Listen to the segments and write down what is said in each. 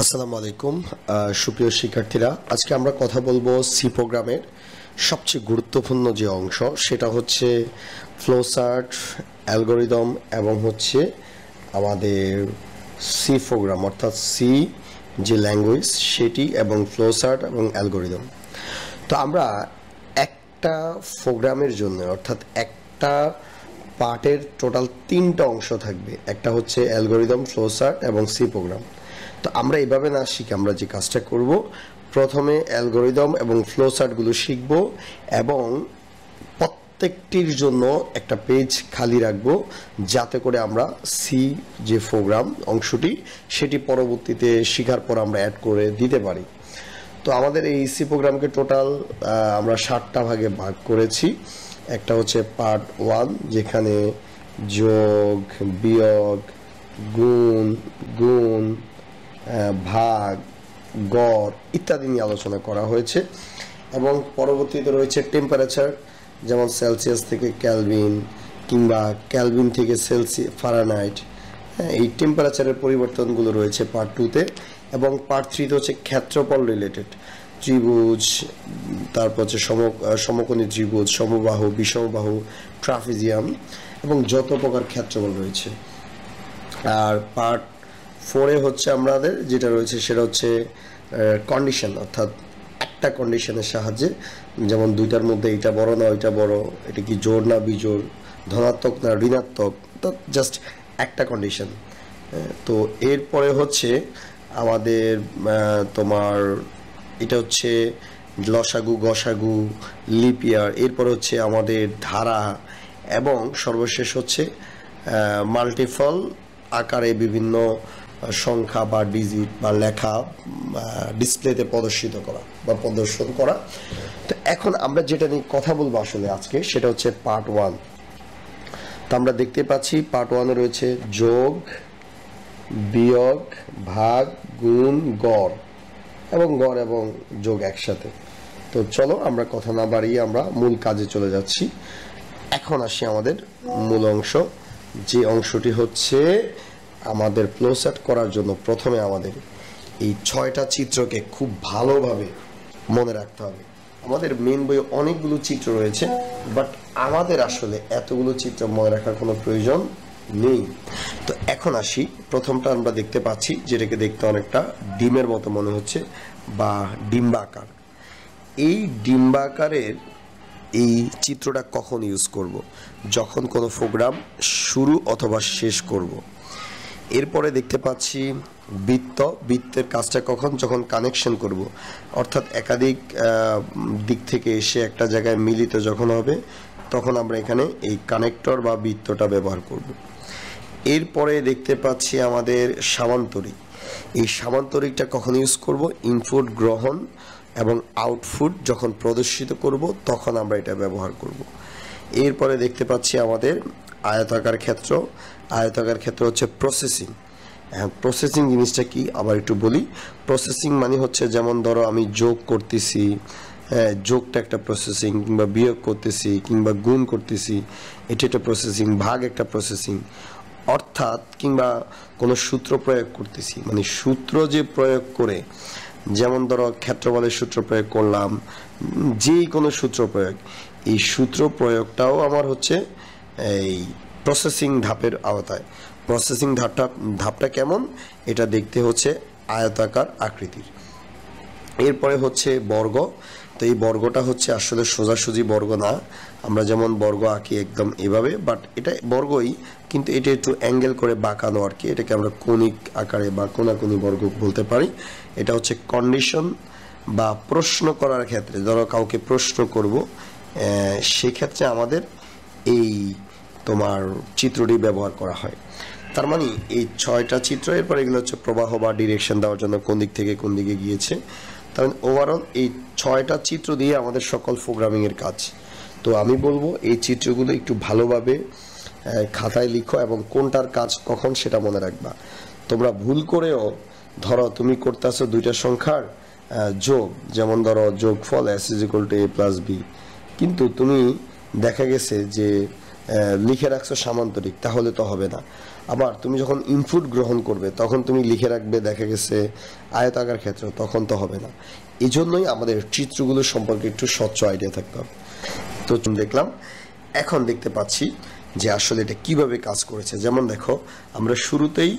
আসসালামু আলাইকুম সুপ্রিয় শিক্ষার্থীরা, আজকে আমরা কথা বলবো সি প্রোগ্রামের সবচেয়ে গুরুত্বপূর্ণ যে অংশ সেটা হচ্ছে ফ্লোচার্ট, অ্যালগরিদম এবং হচ্ছে আমাদের সি প্রোগ্রাম অর্থাৎ সি যে ল্যাঙ্গুয়েজ সেটি এবং ফ্লোচার্ট এবং অ্যালগরিদম। তো আমরা একটা প্রোগ্রামের জন্য অর্থাৎ একটা পার্টের টোটাল তিনটা অংশ থাকবে, একটা হচ্ছে অ্যালগরিদম, ফ্লোচার্ট এবং সি প্রোগ্রাম। তো আমরা এইভাবে না শিখে আমরা যে কাজটা করব, প্রথমে অ্যালগরিদম এবং ফ্লোচার্টগুলো শিখব এবং প্রত্যেকটির জন্য একটা পেজ খালি রাখবো যাতে করে আমরা সি যে প্রোগ্রাম অংশটি সেটি পরবর্তীতে শেখার পর আমরা অ্যাড করে দিতে পারি। তো আমাদের এই সি প্রোগ্রামকে টোটাল আমরা 7টা ভাগে ভাগ করেছি। একটা হচ্ছে পার্ট 1 যেখানে যোগ, বিয়োগ, গুণ, ভাগ, গড় ইত্যাদি নিয়ে আলোচনা করা হয়েছে এবং পরবর্তীতে রয়েছে টেম্পারেচার, যেমন সেলসিয়াস থেকে ক্যালভিন কিংবা ক্যালভিন থেকে ফারেনহাইট। এই টেম্পারেচারের পরিবর্তনগুলো রয়েছে পার্ট 2তে এবং পার্ট 3তে হচ্ছে ক্ষেত্রফল রিলেটেড, ত্রিভুজ, তারপর হচ্ছে সমকোণী ত্রিভুজ, সমবাহু, বিষমবাহু, ট্রাপিজিয়াম এবং যত প্রকার ক্ষেত্রফল রয়েছে। আর পার্ট 4-এ হচ্ছে আমাদের যেটা রয়েছে সেটা হচ্ছে কন্ডিশন, অর্থাৎ একটা কন্ডিশনের সাহায্যে, যেমন দুইটার মধ্যে এটা বড় না ওইটা বড়, এটা কি জোড় না বিজোড়, ধনাত্মক না ঋণাত্মক, তো জাস্ট একটা কন্ডিশন। তো এরপরে হচ্ছে আমাদের তোমার এটা হচ্ছে লসাগু, গসাগু, লিপ ইয়ার, এরপরে হচ্ছে আমাদের ধারা এবং সর্বশেষ হচ্ছে মাল্টিপল আকারে বিভিন্ন সংখ্যা বা ডিজিট বা লেখা ডিসপ্লেতে প্রদর্শন করা। তো এখন আমরা যেটা নিয়ে কথা বলবো আসলে আজকে সেটা হচ্ছে পার্ট 1। তো আমরা দেখতে পাচ্ছি পার্ট 1-এ রয়েছে যোগ, বিয়োগ, ভাগ, গুণ, গড় এবং যোগ একসাথে। তো চলো আমরা কথা না বাড়িয়ে আমরা মূল কাজে চলে যাচ্ছি। এখন আসি আমাদের মূল অংশ, যে অংশটি হচ্ছে আমাদের ফ্লোচার্ট করার জন্য প্রথমে আমাদের এই 6টা চিত্রকে খুব ভালোভাবে মনে রাখতে হবে। আমাদের মেন বইয়ে অনেকগুলো চিত্র রয়েছে, বাট আমাদের আসলে এতগুলো চিত্র মনে রাখার কোনো প্রয়োজন নেই। তো এখন আসি, প্রথমটা আমরা দেখতে পাচ্ছি যেটাকে দেখতে অনেকটা ডিমের মতো মনে হচ্ছে বা ডিম্বাকার। এই ডিম্বাকারের এই চিত্রটা কখন ইউজ করব? যখন কোনো প্রোগ্রাম শুরু অথবা শেষ করব। এরপরে দেখতে পাচ্ছি বৃত্তের কাজটা কখন? যখন কানেকশন করব, অর্থাৎ একাধিক দিক থেকে এসে একটা জায়গায় মিলিত যখন হবে তখন আমরা এখানে এই কানেক্টর বা বৃত্তটা ব্যবহার করব। এরপরে দেখতে পাচ্ছি আমাদের সামান্তরিক। এই সামান্তরিকটা কখন ইউজ করব? ইনপুট গ্রহণ এবং আউটপুট যখন প্রদর্শিত করব তখন আমরা এটা ব্যবহার করব। এরপরে দেখতে পাচ্ছি আমাদের আয়তাকার ক্ষেত্র। আয়তাকার ক্ষেত্র হচ্ছে প্রসেসিং। প্রসেসিং জিনিসটা কি আবার একটু বলি। প্রসেসিং মানে হচ্ছে, যেমন ধরো আমি যোগ করতেছি, যোগটা একটা প্রসেসিং, কিংবা বিয়োগ করতেছি কিংবা গুণ করতেছি, এটা একটা প্রসেসিং। ভাগ একটা প্রসেসিং, অর্থাৎ কিংবা কোনো সূত্র প্রয়োগ করতেছি, মানে সূত্র যে প্রয়োগ করে, যেমন ধরো ক্ষেত্রফলের সূত্র প্রয়োগ করলাম, যেই কোনো সূত্র প্রয়োগ, এই সূত্র প্রয়োগটাও আমার হচ্ছে এই প্রসেসিং ধাপের আওতায়। প্রসেসিং ধাপটা কেমন এটা দেখতে হচ্ছে আয়তাকার আকৃতির। এরপরে হচ্ছে বর্গ। তো এই বর্গটা হচ্ছে আসলে সোজাসুজি বর্গ না, আমরা যেমন বর্গ আঁকি একদম এভাবে, বাট এটা বর্গই কিন্তু এটা একটু অ্যাঙ্গেল করে বাঁকানো আর কি, এটাকে আমরা কৌণিক আকারে বা কোনাকুনি বর্গ বলতে পারি। এটা হচ্ছে কন্ডিশন বা প্রশ্ন করার ক্ষেত্রে, ধরো কাউকে প্রশ্ন করব, সেক্ষেত্রে আমাদের এই তোমার চিত্রটি ব্যবহার করা হয়। তার মানে এই 6টা চিত্র, এরপর এগুলো হচ্ছে প্রবাহ বা ডিরেকশন দেওয়ার জন্য কোন দিক থেকে কোন দিকে গিয়েছে। তার মানে ওভারঅল এই 6টা চিত্র দিয়ে আমাদের সকল প্রোগ্রামিংয়ের কাজ। তো আমি বলবো এই চিত্রগুলো একটু ভালোভাবে খাতায় লিখো এবং কোনটার কাজ কখন সেটা মনে রাখবা। তোমরা ভুল করেও, ধরো তুমি করতেছো দুইটা সংখ্যার যোগ, যেমন ধরো যোগফল s = a + b, কিন্তু তুমি দেখা গেছে যে লিখে রাখছো সামান্তরিক, তাহলে তো হবে না। আবার তুমি যখন ইনপুট গ্রহণ করবে তখন তুমি লিখে রাখবে দেখা গেছে আয়তাকার ক্ষেত্র, তখন তো হবে না। এই জন্যই আমাদের চিত্রগুলো সম্পর্কে একটু স্বচ্ছ আইডিয়া থাকতে হবে। তো দেখলাম, এখন দেখতে পাচ্ছি যে আসলে এটা কিভাবে কাজ করেছে। যেমন দেখো, আমরা শুরুতেই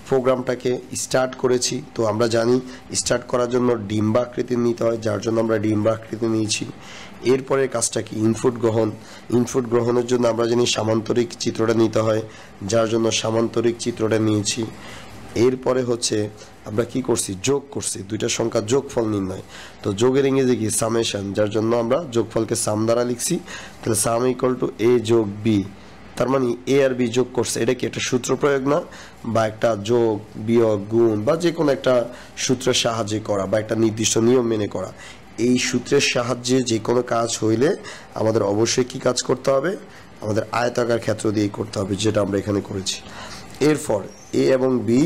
প্রোগ্রামটাকে স্টার্ট করেছি, তো আমরা জানি স্টার্ট করার জন্য ডিম্বাকৃতি নিতে হয়, যার জন্য আমরা ডিম্বাকৃতি নিয়েছি। এরপরে কাজটা কি, ইনপুট গ্রহণ। ইনপুট গ্রহণের জন্য আমরা জানি সামান্তরিক চিত্রটা নিতে হয়, যার জন্য সামান্তরিক চিত্রটা নিয়েছি। এরপরে হচ্ছে আমরা কি করছি, যোগ করছি, দুইটা সংখ্যা যোগফল নির্ণয়। তো যোগের ইংরেজি কি, সামেশন, যার জন্য আমরা যোগফলকে সাম দ্বারা লিখছি। তাহলে সাম ইকুয়াল টু এ যোগ বি, তার মানে এ আর বি যোগ করছে। এটা কি একটা সূত্র প্রয়োগ না, বা একটা যোগ বিয়োগ গুণ বা যে কোনো একটা সূত্রের সাহায্যে করা, বা একটা নির্দিষ্ট নিয়ম মেনে করা। এই সূত্রের সাহায্যে যে কোনো কাজ হইলে আমাদের অবশ্যই কি কাজ করতে হবে, আমাদের আয়তাকার ক্ষেত্র দিয়ে করতে হবে, যেটা আমরা এখানে করেছি। এরপর এ এবং বি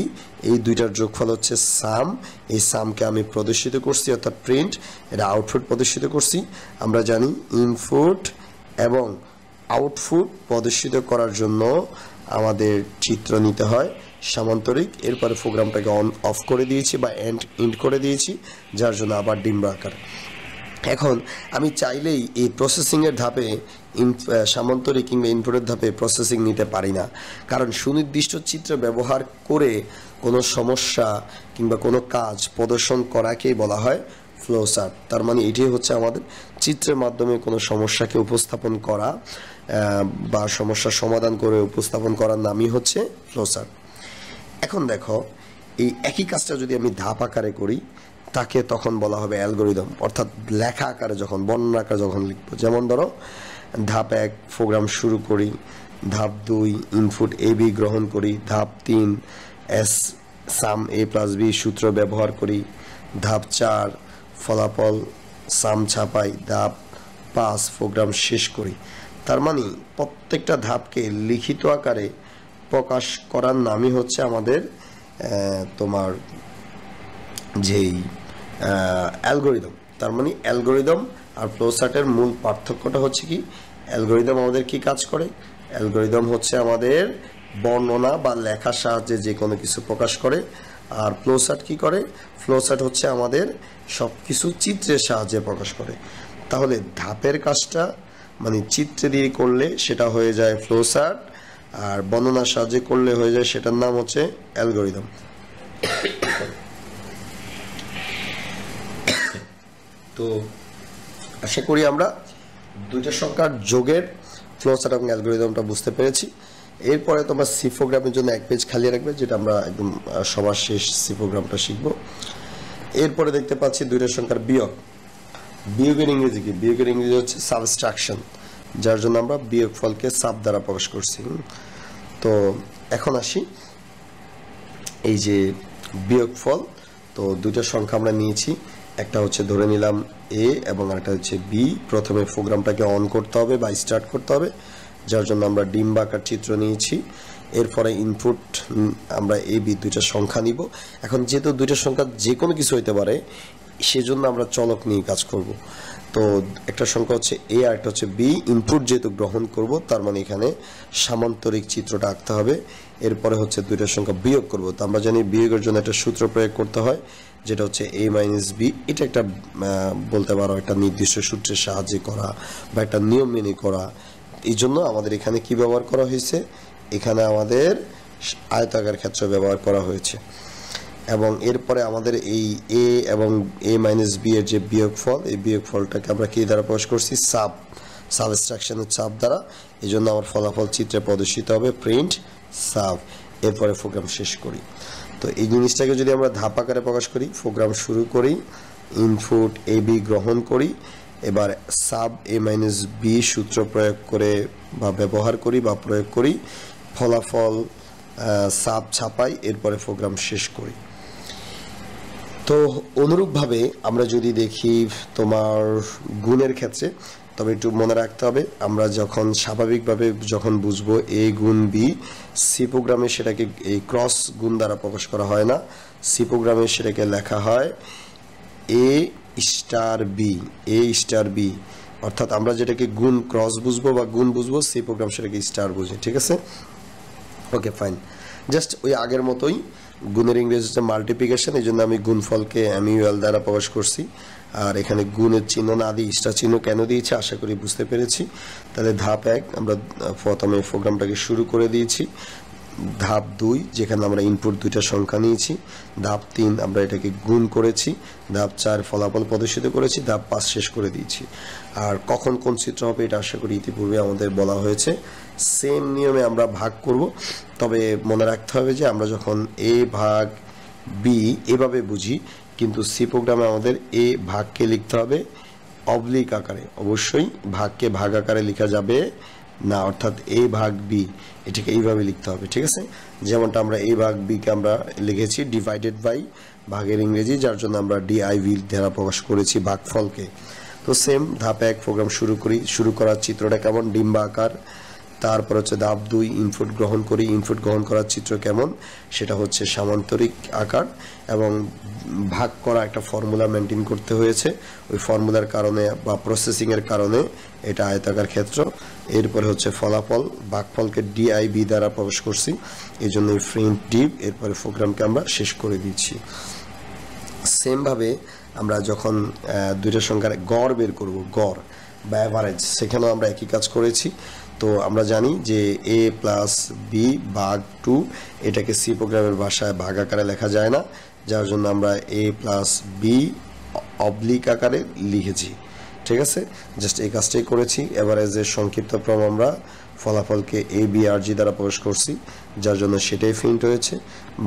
এই দুইটার যোগফল হচ্ছে সাম। এই সামকে আমি প্রদর্শিত করছি, অর্থাৎ প্রিন্ট, এটা আউটপুট প্রদর্শিত করছি। আমরা জানি ইনপুট এবং আউটপুট প্রদর্শিত করার জন্য আমাদের চিত্র নিতে হয় সামান্তরিক। এরপরে প্রোগ্রামটাকে অন অফ করে দিয়েছি বা এন্ড করে দিয়েছি, যার জন্য আবার ডিম্বাকার। এখন আমি চাইলেই এই প্রসেসিংয়ের ধাপে সামান্তরিক কিংবা ইনপুটের ধাপে প্রসেসিং নিতে পারি না, কারণ সুনির্দিষ্ট চিত্র ব্যবহার করে কোনো সমস্যা কিংবা কোনো কাজ প্রদর্শন করাকেই বলা হয় ফ্লো চার্ট। তার মানে এটাই হচ্ছে আমাদের চিত্রের মাধ্যমে কোনো সমস্যাকে উপস্থাপন করা বা সমস্যার সমাধান করে উপস্থাপন করার নামই হচ্ছে ফ্লো চার্ট। এখন দেখো, এই একই কাজটা যদি আমি ধাপ আকারে করি তাকে তখন বলা হবে অ্যালগরিদম, অর্থাৎ লেখা আকারে যখন, বর্ণনা আকারে যখন লিখবো। যেমন ধরো, ধাপ 1 প্রোগ্রাম শুরু করি, ধাপ 2 ইনপুট এ বি গ্রহণ করি, ধাপ 3 এস সাম এ প্লাস বি সূত্র ব্যবহার করি, ধাপ 4 ফলাফল সাম ছাপাই, ধাপ 5 প্রোগ্রাম শেষ করি। তার মানে প্রত্যেকটা ধাপকে লিখিত আকারে প্রকাশ করার নামই হচ্ছে আমাদের তোমার যেই অ্যালগরিদম। তার মানে অ্যালগরিদম আর ফ্লোচার্টের মূল পার্থক্যটা হচ্ছে কি, অ্যালগরিদম আমাদের কি কাজ করে, অ্যালগরিদম হচ্ছে আমাদের বর্ণনা বা লেখার সাহায্যে যে কোনো কিছু প্রকাশ করে। আর ফ্লোচার্ট কি করে, ফ্লোচার্ট হচ্ছে আমাদের সব কিছু চিত্রের সাহায্যে প্রকাশ করে। তাহলে ধাপের কাজটা মানে চিত্রে দিয়ে করলে সেটা হয়ে যায় ফ্লোচার্ট, আর বর্ণনার সাহায্যে করলে হয়ে যায় সেটার নাম হচ্ছে অ্যালগরিদম। তো আশা করি আমরা দুইটা সংখ্যার যোগের ফ্লোচার্ট এবং অ্যালগরিদমটা বুঝতে পেরেছি। এরপরে তোমরা সি প্রোগ্রামের জন্য এক পেজ খালি রাখবে, যেটা আমরা একদম সবার শেষ সি প্রোগ্রামটা শিখব। এরপরে দেখতে পাচ্ছি দুইটা সংখ্যার বিয়োগ। বিয়োগের ইংরেজি কি, বিয়োগের ইংরেজি হচ্ছে সাবস্ট্রাকশন, যার জন্য আমরা বিয়োগ ফলকে সাব দ্বারা প্রকাশ করছি। তো এখন আসি এই যে বিয়োগ ফল। তো দুইটা সংখ্যা আমরা নিয়েছি, একটা হচ্ছে ধরে নিলাম এ এবং আরেকটা হচ্ছে বি। প্রথমে প্রোগ্রামটাকে অন করতে হবে বা স্টার্ট করতে হবে, যার জন্য আমরা ডিম্বাকার চিত্র নিয়েছি। এরপরে ইনপুট আমরা এ বি দুইটা সংখ্যা নিব। এখন যেহেতু দুইটা সংখ্যা যে কোনো কিছু হইতে পারে, সেজন্য আমরা চলক নিয়ে কাজ করব। তো একটা সংখ্যা হচ্ছে এ আর একটা হচ্ছে বি। ইনপুট যেহেতু গ্রহণ করব, তার মানে এখানে সামান্তরিক চিত্রটা আঁকতে হবে। এরপরে হচ্ছে দুইটা সংখ্যা বিয়োগ করব। তো আমরা জানি বিয়োগের জন্য একটা সূত্র প্রয়োগ করতে হয়, যেটা হচ্ছে এ মাইনাস বি। এটা একটা বলতে পারো একটা নির্দিষ্ট সূত্রের সাহায্যে করা বা একটা নিয়ম মেনে করা। এই জন্য আমাদের এখানে কি ব্যবহার করা হয়েছে, এখানে আমাদের আয়তাকার ক্ষেত্র ব্যবহার করা হয়েছে। এবং এরপরে আমাদের এই এ এবং এ মাইনাস বি এর যে বিয়োগফল, এই বিয়োগফলটাকে আমরা কি দ্বারা প্রকাশ করছি, সাবস্ট্রাকশনের চাপ দ্বারা। এই জন্য আমার ফলাফল চিত্রে প্রদর্শিত হবে প্রিন্ট সাব। এরপরে প্রোগ্রাম শেষ করি। তো এই জিনিসটাকে যদি আমরা ধাপ আকারে প্রকাশ করি, প্রোগ্রাম শুরু করি, ইনপুট এ বি গ্রহণ করি, এবার সাব এ মাইনাস বি সূত্র প্রয়োগ করে বা ব্যবহার করি বা প্রয়োগ করি, ফলাফল সাব ছাপাই, এরপরে প্রোগ্রাম শেষ করি। তো অনুরূপভাবে আমরা যদি দেখি তোমার গুণের ক্ষেত্রে, তবে একটু মনে রাখতে হবে, আমরা যখন স্বাভাবিকভাবে যখন বুঝবো এ গুণ বি, সি প্রোগ্রামে সেটাকে এই ক্রস গুণ দ্বারা প্রকাশ করা হয় না। সি প্রোগ্রামে সেটাকে লেখা হয় এ স্টার বি, এ স্টার বি, অর্থাৎ আমরা যেটাকে গুণ ক্রস বুঝবো বা গুণ বুঝবো, সি প্রোগ্রাম সেটাকে স্টার বুঝে। ঠিক আছে, ওকে ফাইন। জাস্ট ওই আগের মতোই গুণের ইংরেজি হচ্ছে মাল্টিপ্লিকেশন, এই জন্য আমি গুণফলকে MUL দ্বারা প্রকাশ করছি। আর এখানে গুণের চিহ্ন না দিয়ে স্টার চিহ্ন কেন দিয়েছি আশা করি বুঝতে পেরেছি। তাহলে ধাপ 1 আমরা প্রথমে প্রোগ্রামটাকে শুরু করে দিয়েছি। ধাপ 2 যেখানে আমরা ইনপুট দুইটা সংখ্যা নিয়েছি। ধাপ 3 আমরা এটাকে গুণ করেছি। ধাপ 4 ফলাফল প্রদর্শিত করেছি। ধাপ 5 শেষ করে দিয়েছি। আর কখন কোন চিত্র হবে এটা আশা করি ইতিপূর্বে আমাদের বলা হয়েছে। সেম নিয়মে আমরা ভাগ করব, তবে মনে রাখতে হবে যে আমরা যখন A ভাগ B এভাবে বুঝি, কিন্তু সি প্রোগ্রামে আমাদের A ভাগকে লিখতে হবে অবলিক আকারে। অবশ্যই ভাগকে ভাগ আকারে লেখা যাবে না, অর্থাৎ A ভাগ B এটাকে এইভাবে লিখতে হবে। ঠিক আছে, যেমনটা আমরা A ভাগ B কে আমরা লিখেছি ডিভাইডেড বাই, ভাগের ইংরেজি, যার জন্য আমরা DIV দ্বারা প্রকাশ করেছি ভাগফলকে। তো সেম ধাপ 1 প্রোগ্রাম শুরু করার চিত্রটা কেমন, ডিম্বা আকার। তারপর হচ্ছে ধাপ 2 ইনপুট গ্রহণ করি। ইনপুট গ্রহণ করার চিত্র কেমন, সেটা হচ্ছে সামান্তরিক আকার, এবং ভাগ করা একটা ফর্মুলা মেনটেন করতে হয়েছে। ওই ফর্মুলার কারণে বা প্রসেসিংয়ের কারণে এটা আয়তাকার ক্ষেত্র। এরপরে হচ্ছে ফলাফল, ভাগফলকে DIV দ্বারা প্রকাশ করছি, এই জন্য প্রিন্ট ডিভ। এরপরে প্রোগ্রামকে আমরা শেষ করে দিচ্ছি। সেমভাবে আমরা যখন দুইটা সংখ্যার গড় বের করব, গড় বা অ্যাভারেজ, সেখানেও আমরা একই কাজ করেছি। তো আমরা জানি যে A প্লাস B ভাগ 2 এটাকে সি প্রোগ্রামের ভাষায় ভাগ আকারে লেখা যায় না, যার জন্য আমরা A প্লাস B অবলিক আকারে লিখেছি। ঠিক আছে, জাস্ট এই কাজটাই করেছি। অ্যাভারেজের সংক্ষিপ্ত ফর্ম আমরা ফলাফলকে ABRG দ্বারা প্রকাশ করছি, যার জন্য সেটাই প্রিন্ট হয়েছে।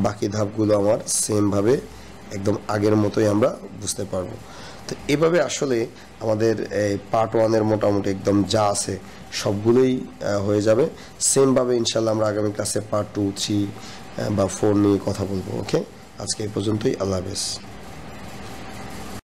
বাকি ধাপগুলো আমার সেমভাবে একদম আগের মতোই আমরা বুঝতে পারবো। তো এভাবে আসলে আমাদের পার্ট 1-এর মোটামুটি একদম যা আছে সবগুলোই হয়ে যাবে। সেমভাবে ইনশাল্লাহ আমরা আগামী ক্লাসে পার্ট 2, 3 বা 4 নিয়ে কথা বলবো। ওকে, আজকে এই পর্যন্তই। আল্লাহ হাফেজ।